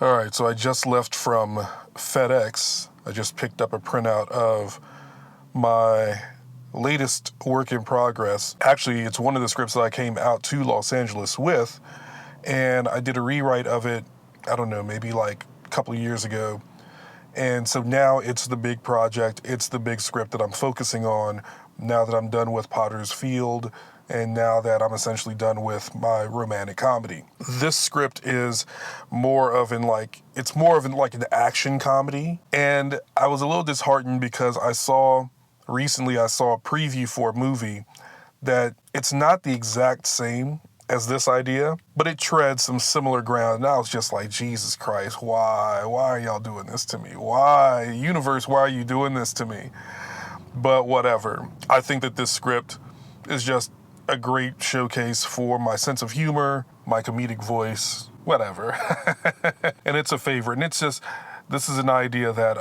All right, so I just left from FedEx. I just picked up a printout of my latest work in progress. Actually, it's one of the scripts that I came out to Los Angeles with, and I did a rewrite of it, I don't know, maybe like a couple of years ago. And so now it's the big project, it's the big script that I'm focusing on now that I'm done with Potter's Field and now that I'm essentially done with my romantic comedy. This script is more of an an action comedy. And I was a little disheartened because recently I saw a preview for a movie that it's not the exact same as this idea, but it treads some similar ground. And I was just like, Jesus Christ, why are y'all doing this to me? Why, universe, why are you doing this to me? But whatever. I think that this script is just a great showcase for my sense of humor, my comedic voice, whatever. And it's a favorite. And this is an idea that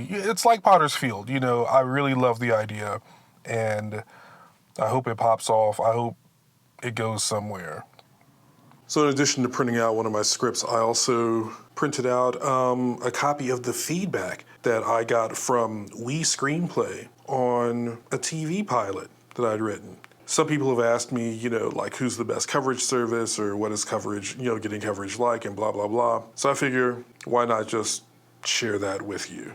it's like Potter's Field, I really love the idea and I hope it pops off. I hope it goes somewhere. So in addition to printing out one of my scripts, I also printed out a copy of the feedback that I got from WeScreenplay on a TV pilot that I'd written. Some people have asked me, who's the best coverage service or what is coverage, getting coverage like and blah, blah, blah. So I figure, why not just share that with you?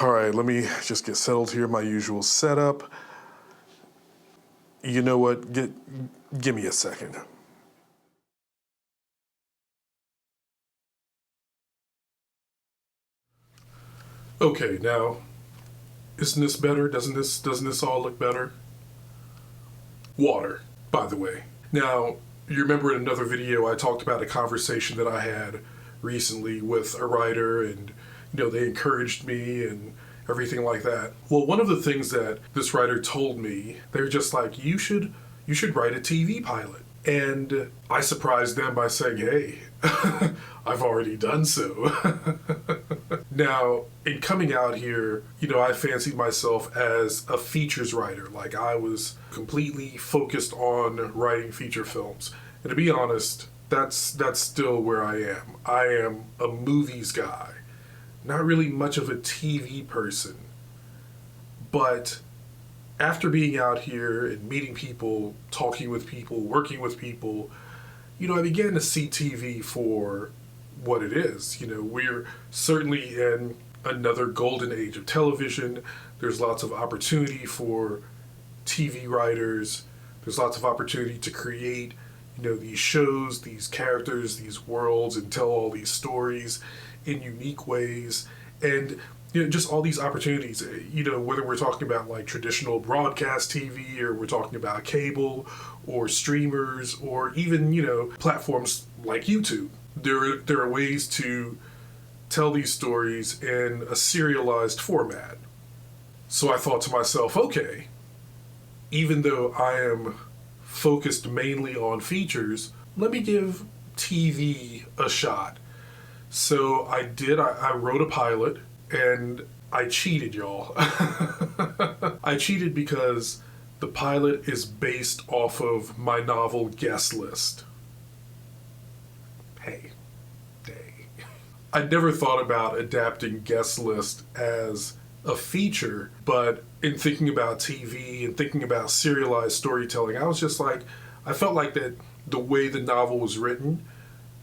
All right, let me just get settled here, my usual setup. You know what, give me a second. Okay, now, isn't this better? Doesn't this all look better? Water, by the way. Now, you remember in another video I talked about a conversation that I had recently with a writer and, they encouraged me and everything like that. Well, one of the things that this writer told me, they were just like, you should write a TV pilot. And I surprised them by saying, hey, I've already done so. Now, in coming out here, I fancied myself as a features writer. Like I was completely focused on writing feature films. And to be honest, that's still where I am. I am a movies guy. Not really much of a TV person. But after being out here and meeting people, talking with people, working with people, I began to see TV for what it is. We're certainly in another golden age of television. There's lots of opportunity for TV writers. There's lots of opportunity to create, these shows, these characters, these worlds, and tell all these stories in unique ways. And just all these opportunities, whether we're talking about like traditional broadcast TV or we're talking about cable or streamers or even, platforms like YouTube. There are ways to tell these stories in a serialized format. So I thought to myself, okay, even though I am focused mainly on features, let me give TV a shot. So I wrote a pilot. And I cheated, y'all. I cheated because the pilot is based off of my novel Guestlist. Hey. I'd never thought about adapting Guestlist as a feature, but in thinking about TV and thinking about serialized storytelling, I was just like, I felt like that the way the novel was written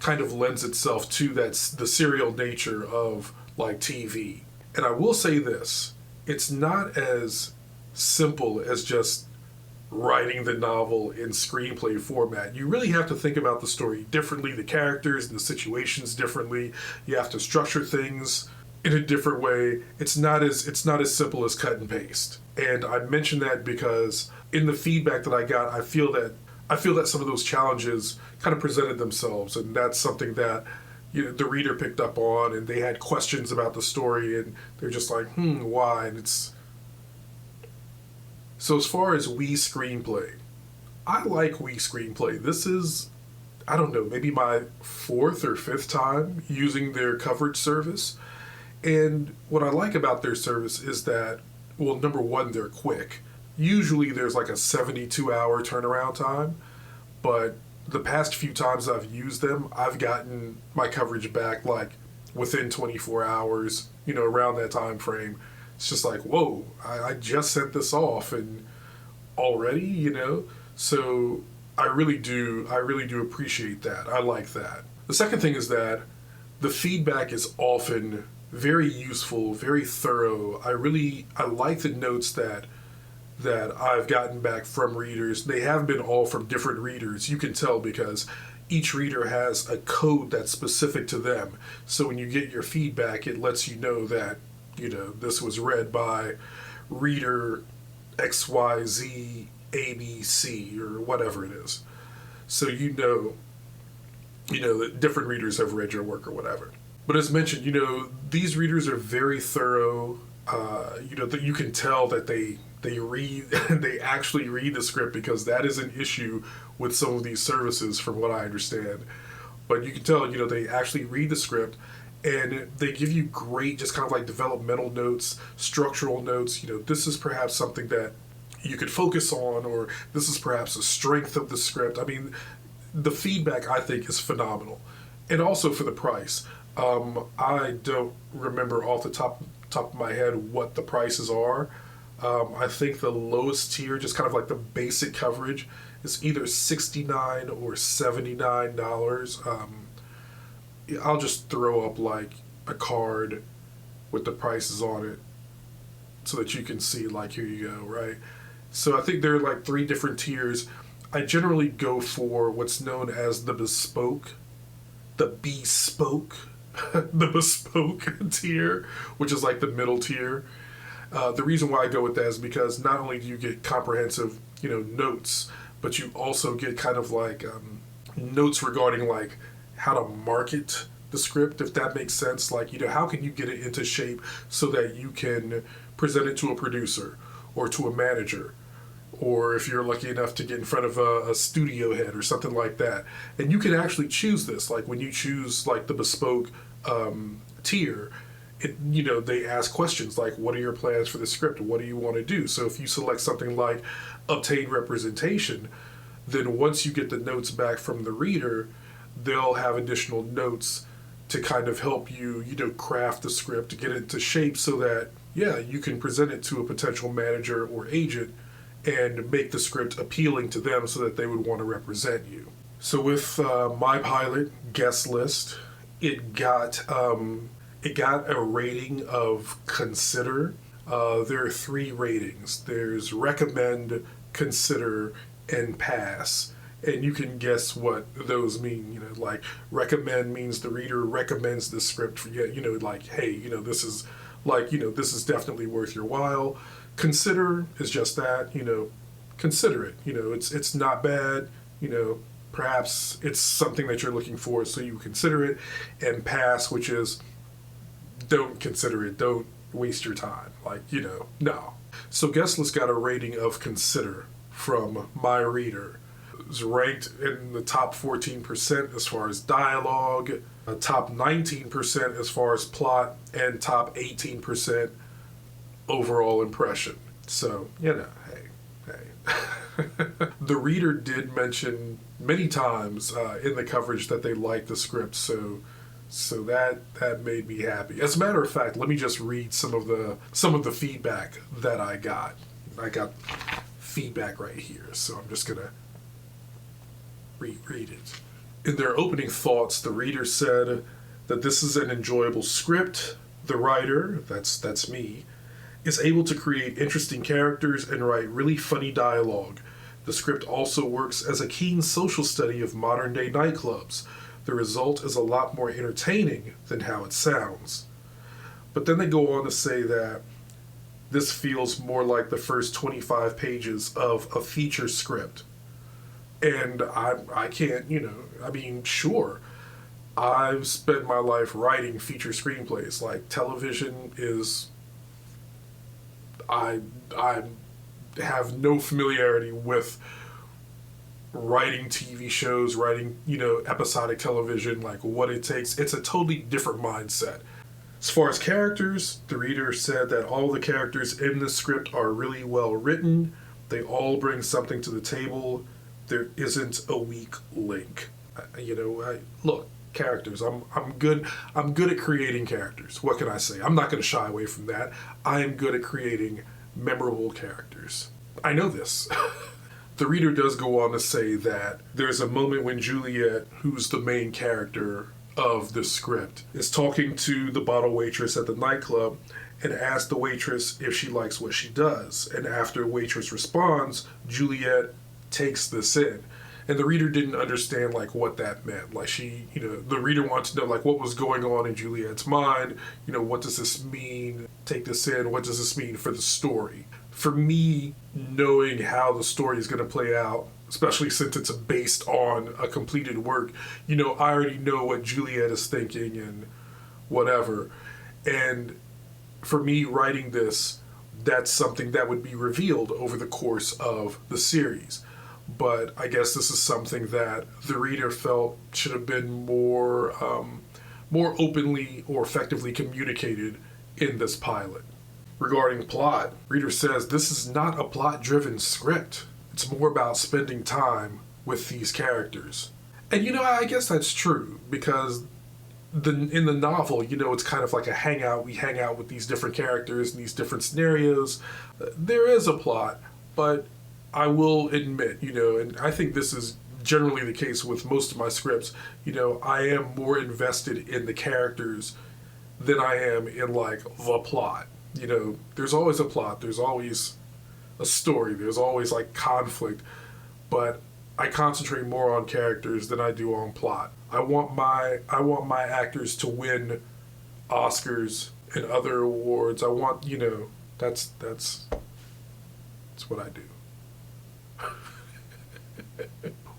kind of lends itself to the serial nature of like TV. And I will say this, it's not as simple as just writing the novel in screenplay format. You really have to think about the story differently, the characters and the situations differently. You have to structure things in a different way. It's not as simple as cut and paste. And I mention that because in the feedback that I got, I feel that some of those challenges kind of presented themselves, and that's something that the reader picked up on, and they had questions about the story, and they're just like, why? And so as far as WeScreenplay, I like WeScreenplay. This is, I don't know, maybe my 4th or 5th time using their coverage service. And what I like about their service is that, well, number one, they're quick. Usually there's like a 72-hour turnaround time, but the past few times I've used them, I've gotten my coverage back like within 24 hours, around that time frame. It's just like, whoa, I just sent this off and already, So I really do appreciate that. I like that. The second thing is that the feedback is often very useful, very thorough. I like the notes that I've gotten back from readers. They have been all from different readers. You can tell because each reader has a code that's specific to them. So when you get your feedback, it lets you know that, this was read by reader XYZ ABC or whatever it is. So that different readers have read your work or whatever. But as mentioned, these readers are very thorough. That you can tell that they read, they actually read the script, because that is an issue with some of these services from what I understand. But you can tell, they actually read the script, and they give you great, just kind of like developmental notes, structural notes. This is perhaps something that you could focus on, or this is perhaps a strength of the script. I mean, the feedback, I think, is phenomenal. And also for the price. I don't remember off the top of my head what the prices are. I think the lowest tier, just kind of like the basic coverage, is either $69 or $79. I'll just throw up like a card with the prices on it so that you can see, like, here you go, right? So I think there are like 3 different tiers. I generally go for what's known as the bespoke tier, which is like the middle tier. The reason why I go with that is because not only do you get comprehensive, notes, but you also get kind of like notes regarding like how to market the script, if that makes sense. Like, how can you get it into shape so that you can present it to a producer or to a manager, or if you're lucky enough to get in front of a studio head or something like that. And you can actually choose this. Like when you choose like the bespoke tier, they ask questions like, what are your plans for the script? What do you want to do? So if you select something like obtain representation, then once you get the notes back from the reader, they'll have additional notes to kind of help you, craft the script, to get it into shape so that, you can present it to a potential manager or agent and make the script appealing to them so that they would want to represent you. So with my pilot, Guestlist, it got a rating of consider. There are 3 ratings. There's recommend, consider, and pass. And you can guess what those mean. Like recommend means the reader recommends the script for you. Like, hey, this is like, this is definitely worth your while. Consider is just that, consider it. It's not bad. Perhaps it's something that you're looking for, so you consider it. And pass, which is don't consider it. Don't waste your time. Like, no. So Guestlist got a rating of consider from my reader. It was ranked in the top 14% as far as dialogue, top 19% as far as plot, and top 18% overall impression. So, hey. The reader did mention many times in the coverage that they liked the script, so that made me happy. As a matter of fact, let me just read some of the feedback that I got. I got feedback right here, so I'm just gonna read it. In their opening thoughts, the reader said that this is an enjoyable script. The writer, that's me, is able to create interesting characters and write really funny dialogue. The script also works as a keen social study of modern-day nightclubs. The result is a lot more entertaining than how it sounds. But then they go on to say that this feels more like the first 25 pages of a feature script. And I can't, sure. I've spent my life writing feature screenplays. Like, television is... I have no familiarity with writing TV shows, writing, episodic television, like what it takes. It's a totally different mindset. As far as characters, the reader said that all the characters in the script are really well written. They all bring something to the table. there isn't a weak link. Look, characters. I'm good at creating characters. What can I say? I'm not going to shy away from that. I am good at creating memorable characters. I know this. The reader does go on to say that there's a moment when Juliet, who's the main character of the script, is talking to the bottle waitress at the nightclub and asks the waitress if she likes what she does. And after waitress responds, Juliet takes this in. And the reader didn't understand like what that meant. Like the reader wanted to know like what was going on in Juliet's mind. What does this mean? Take this in. What does this mean for the story? For me, knowing how the story is going to play out, especially since it's based on a completed work, I already know what Juliet is thinking and whatever. And for me writing this, that's something that would be revealed over the course of the series. But I guess this is something that the reader felt should have been more openly or effectively communicated in this pilot. Regarding plot, reader says this is not a plot-driven script. It's more about spending time with these characters. And I guess that's true, because in the novel, it's kind of like a hangout. We hang out with these different characters in these different scenarios. There is a plot, but I will admit, and I think this is generally the case with most of my scripts, I am more invested in the characters than I am in like the plot. There's always a plot, there's always a story, there's always like conflict, but I concentrate more on characters than I do on plot. I want my actors to win Oscars and other awards. I want, that's what I do.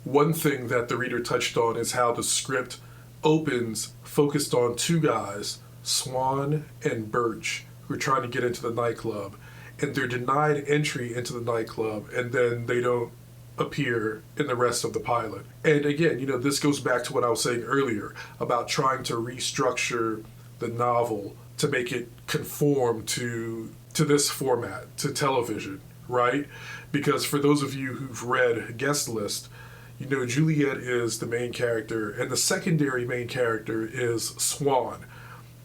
One thing that the reader touched on is how the script opens focused on two guys, Swan and Birch, who are trying to get into the nightclub, and they're denied entry into the nightclub, and then they don't appear in the rest of the pilot. And again, this goes back to what I was saying earlier about trying to restructure the novel to make it conform to this format, to television, right? Because for those of you who've read Guestlist, Juliet is the main character, and the secondary main character is Swan.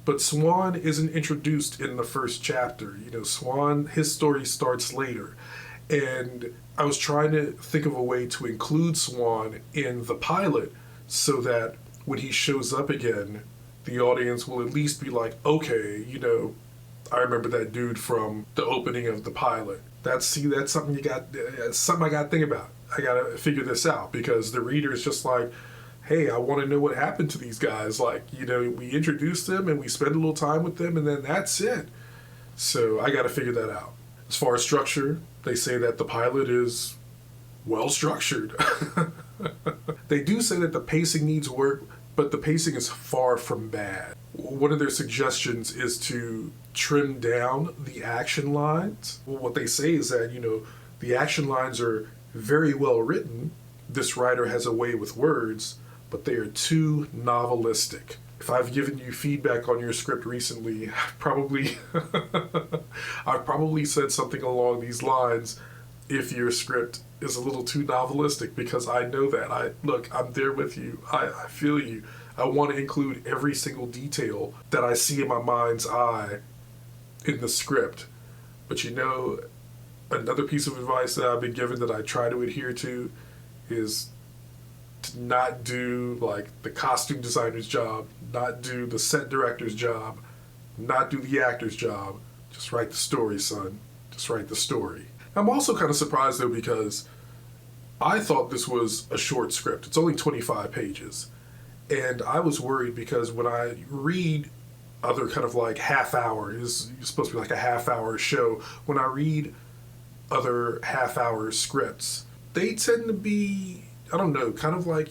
But Swan isn't introduced in the first chapter. Swan, his story starts later. And I was trying to think of a way to include Swan in the pilot so that when he shows up again, the audience will at least be like, okay, I remember that dude from the opening of the pilot. That's something something I got to think about. I got to figure this out, because the reader is just like, hey, I want to know what happened to these guys. Like, we introduced them and we spend a little time with them and then that's it. So I got to figure that out. As far as structure, they say that the pilot is well structured. They do say that the pacing needs work, but the pacing is far from bad. One of their suggestions is to trim down the action lines. Well, what they say is that, the action lines are very well written. This writer has a way with words, but they are too novelistic. If I've given you feedback on your script recently, I've probably said something along these lines. If your script is a little too novelistic, because I know that. I'm there with you. I feel you. I want to include every single detail that I see in my mind's eye in the script. But another piece of advice that I've been given that I try to adhere to is to not do like the costume designer's job, not do the set director's job, not do the actor's job. Just write the story, son. Just write the story. I'm also kind of surprised though, because I thought this was a short script. It's only 25 pages. And I was worried because when I read other kind of like half hour, it's supposed to be like a half hour show. When I read other half hour scripts, they tend to be, I don't know, kind of like,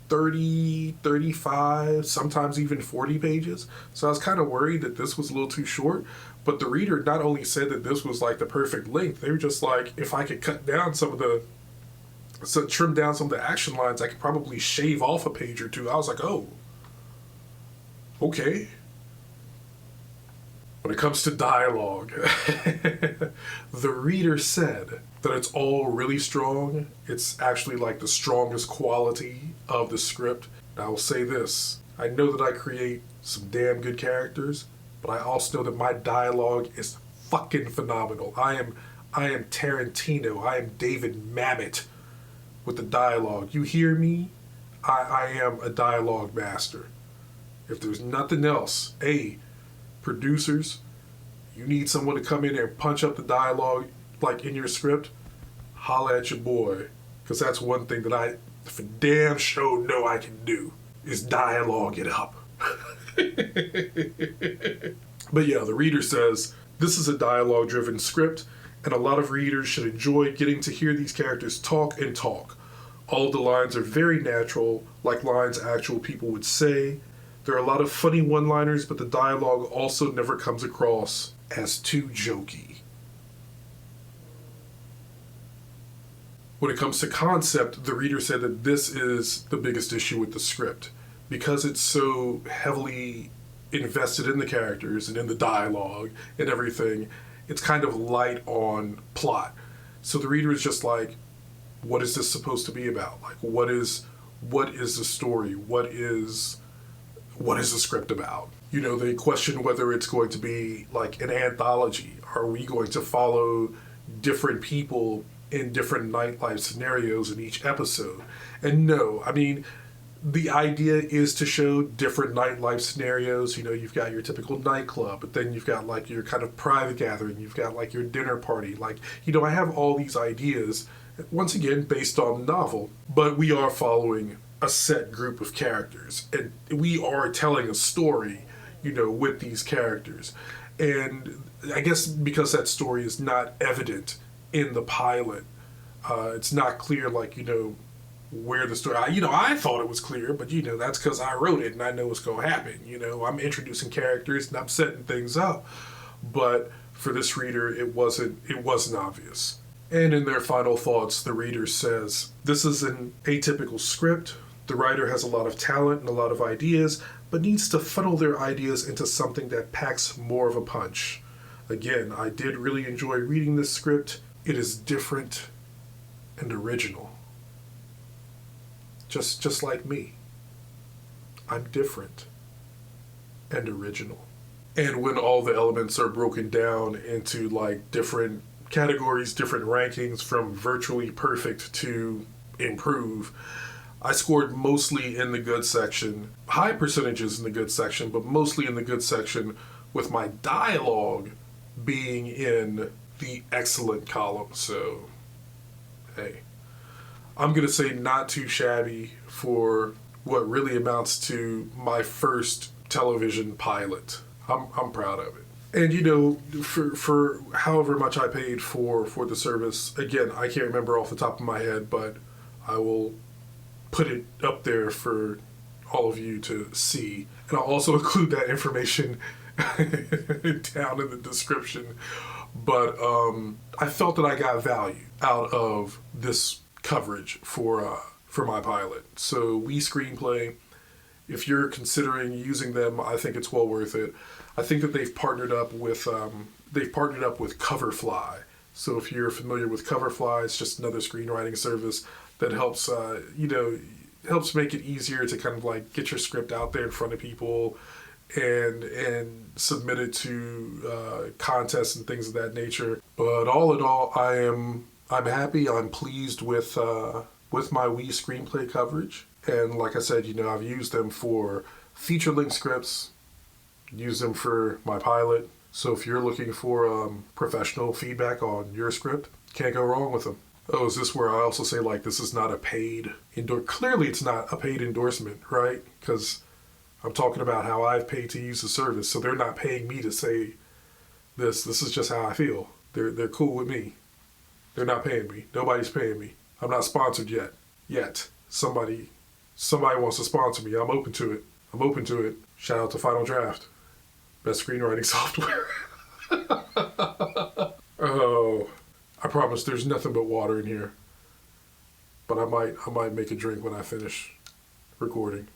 30, 35, sometimes even 40 pages. So I was kind of worried that this was a little too short. But the reader not only said that this was like the perfect length, they were just like, if I could trim down some of the action lines, I could probably shave off a page or two. I was like, oh, okay. When it comes to dialogue, the reader said, that it's all really strong. It's actually like the strongest quality of the script. And I will say this, I know that I create some damn good characters, but I also know that my dialogue is fucking phenomenal. I am Tarantino. I am David Mamet with the dialogue. You hear me? I am a dialogue master. If there's nothing else, producers, you need someone to come in and punch up the dialogue like in your script, holla at your boy. Because that's one thing that I for damn sure know I can do, is dialogue it up. But yeah, the reader says, this is a dialogue-driven script, and a lot of readers should enjoy getting to hear these characters talk and talk. All of the lines are very natural, like lines actual people would say. There are a lot of funny one-liners, but the dialogue also never comes across as too jokey. When it comes to concept, the reader said that this is the biggest issue with the script. Because it's so heavily invested in the characters and in the dialogue and everything, it's kind of light on plot. So the reader is just like, what is this supposed to be about? Like, what is the story? What is the script about? You know, they question whether it's going to be like an anthology. Are we going to follow different people in different nightlife scenarios in each episode? And no, I mean, the idea is to show different nightlife scenarios. You know, you've got your typical nightclub, but then you've got like your kind of private gathering. You've got like your dinner party. Like, you know, I have all these ideas, once again, based on the novel, but we are following a set group of characters, and we are telling a story, you know, with these characters. And I guess because that story is not evident in the pilot, it's not clear, like, you know, where the story, I thought it was clear, but, you know, that's because I wrote it and I know what's going to happen. You know, I'm introducing characters and I'm setting things up. But for this reader, it wasn't obvious. And in their final thoughts, the reader says, this is an atypical script. The writer has a lot of talent and a lot of ideas, but needs to funnel their ideas into something that packs more of a punch. Again, I did really enjoy reading this script. It is different and original. Just like me. I'm different and original. And when all the elements are broken down into like different categories, different rankings, from virtually perfect to improve, I scored mostly in the good section, high percentages in the good section, but mostly in the good section, with my dialogue being in the excellent column. So, hey, I'm going to say not too shabby for what really amounts to my first television pilot. I'm proud of it. And, you know, for however much I paid for the service, again, I can't remember off the top of my head, but I will put it up there for all of you to see. And I'll also include that information down in the description. But I felt that I got value out of this coverage for my pilot. So WeScreenplay, if you're considering using them, I think it's well worth it. I think that they've partnered up with Coverfly. So if you're familiar with Coverfly, it's just another screenwriting service that helps helps make it easier to kind of like get your script out there in front of people and submit it to contests and things of that nature. But all in all, I'm happy. I'm pleased with my WeScreenplay coverage. And like I said, you know, I've used them for feature-length scripts, used them for my pilot. So if you're looking for professional feedback on your script, can't go wrong with them. Oh, is this where I also say, like, this is not a paid Clearly it's not a paid endorsement, right? Because I'm talking about how I've paid to use the service, so they're not paying me to say this. This is just how I feel. They're cool with me. They're not paying me. Nobody's paying me. I'm not sponsored yet. Somebody wants to sponsor me. I'm open to it. Shout out to Final Draft. Best screenwriting software. Oh, I promise there's nothing but water in here. But I might make a drink when I finish recording.